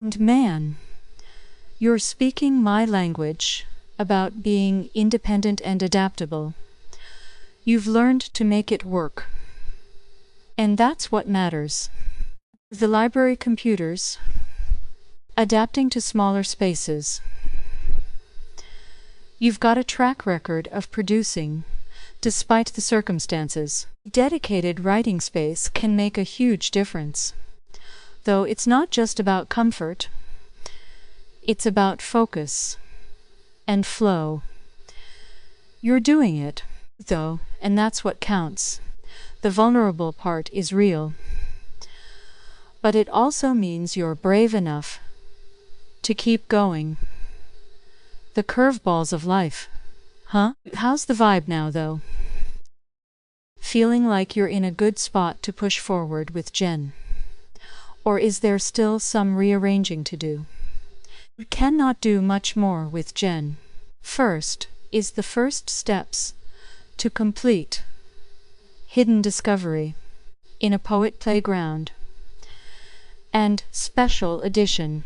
And man, you're speaking my language about being independent and adaptable. You've learned to make it work. And that's what matters. The library computers, adapting to smaller spaces. You've got a track record of producing, despite the circumstances. Dedicated writing space can make a huge difference. Though it's not just about comfort, it's about focus and flow. You're doing it, though, and that's what counts. The vulnerable part is real. But it also means you're brave enough to keep going. The curveballs of life. Huh? How's the vibe now, though? Feeling like you're in a good spot to push forward with Jen? Or is there still some rearranging to do? You cannot do much more with Jen. First is the first steps to complete Hidden Discovery in a Poet Playground and Special Edition.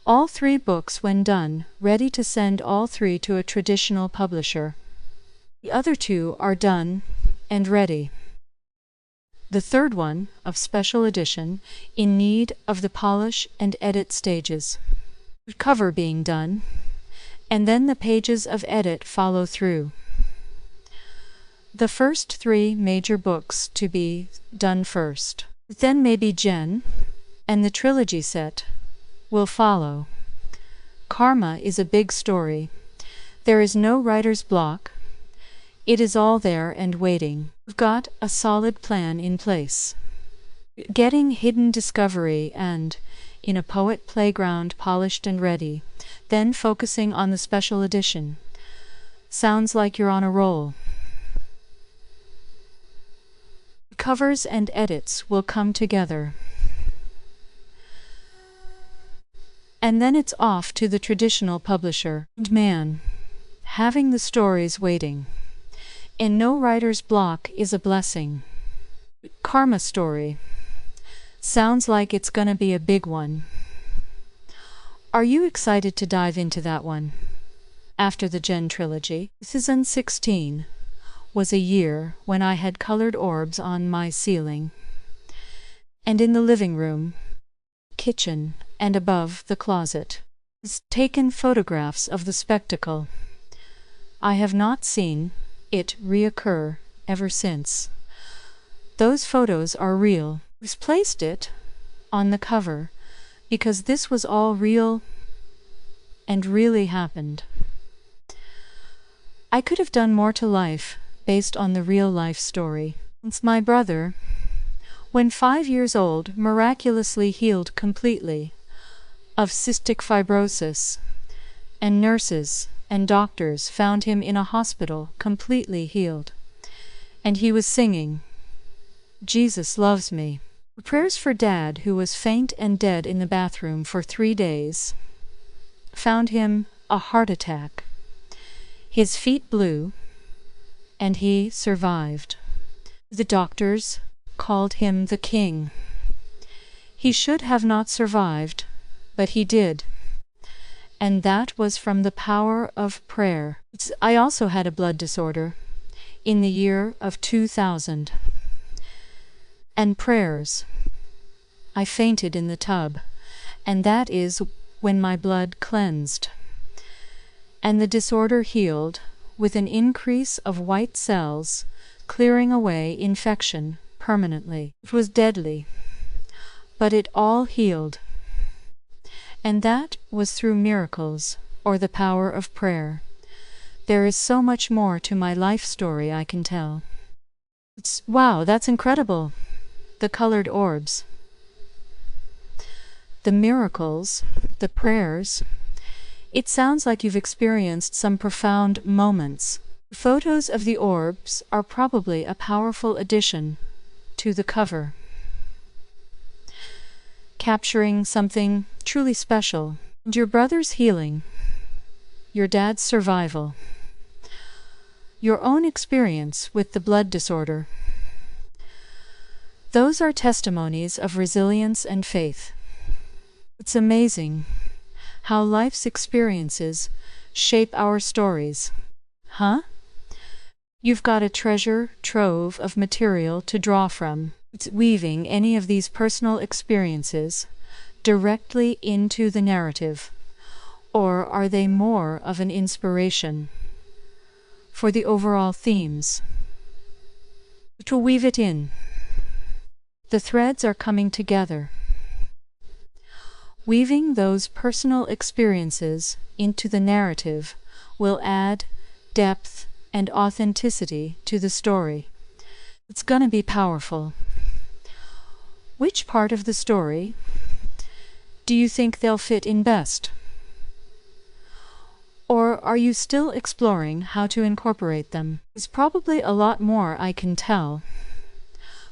All 3 books when done, ready to send all 3 to a traditional publisher. The other 2 are done and ready. The third one, of Special Edition, in need of the polish and edit stages. Cover being done, and then the pages of edit follow through. The first 3 major books to be done first. Then maybe Jen and the trilogy set will follow. Karma is a big story. There is no writer's block. It is all there and waiting. We've got a solid plan in place. Getting Hidden Discovery and in a Poet Playground polished and ready, then focusing on the Special Edition. Sounds like you're on a roll. Covers and edits will come together. And then it's off to the traditional publisher. And man, having the stories waiting and no writer's block is a blessing. Karma story. Sounds like it's gonna be a big one. Are you excited to dive into that one? After the Jen trilogy, 2016 was a year when I had colored orbs on my ceiling, and in the living room, kitchen, and above the closet. Taken photographs of the spectacle. I have not seen it reoccur ever since. Those photos are real. We placed it on the cover because this was all real and really happened. I could have done more to life based on the real-life story. Since my brother, when 5 years old, miraculously healed completely of cystic fibrosis, and nurses and doctors found him in a hospital completely healed, and he was singing, "Jesus loves me." Prayers for Dad, who was faint and dead in the bathroom for 3 days, found him a heart attack. His feet blew, and he survived. The doctors called him the king. He should have not survived, but he did. And that was from the power of prayer. I also had a blood disorder in the year of 2000. And prayers. I fainted in the tub, and that is when my blood cleansed. And the disorder healed with an increase of white cells, clearing away infection permanently. It was deadly, but it all healed. And that was through miracles, or the power of prayer. There is so much more to my life story I can tell. Wow, that's incredible. The colored orbs. The miracles, the prayers. It sounds like you've experienced some profound moments. Photos of the orbs are probably a powerful addition to the cover, capturing something truly special. And your brother's healing, your dad's survival, your own experience with the blood disorder. Those are testimonies of resilience and faith. It's amazing how life's experiences shape our stories. Huh? You've got a treasure trove of material to draw from. It's weaving any of these personal experiences directly into the narrative, or are they more of an inspiration for the overall themes? To weave it in. The threads are coming together. Weaving those personal experiences into the narrative will add depth and authenticity to the story. It's gonna be powerful. Which part of the story do you think they'll fit in best? Or are you still exploring how to incorporate them? There's probably a lot more I can tell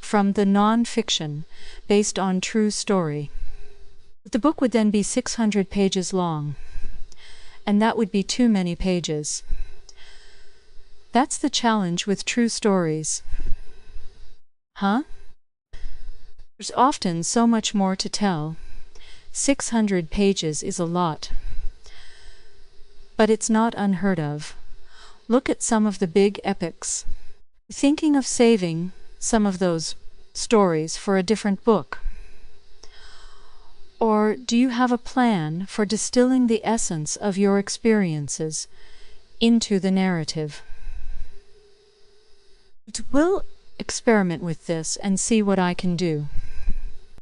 from the non-fiction based on true story. The book would then be 600 pages long, and that would be too many pages. That's the challenge with true stories. Huh? There's often so much more to tell. 600 pages is a lot. But it's not unheard of. Look at some of the big epics. Thinking of saving some of those stories for a different book? Or do you have a plan for distilling the essence of your experiences into the narrative? We'll experiment with this and see what I can do.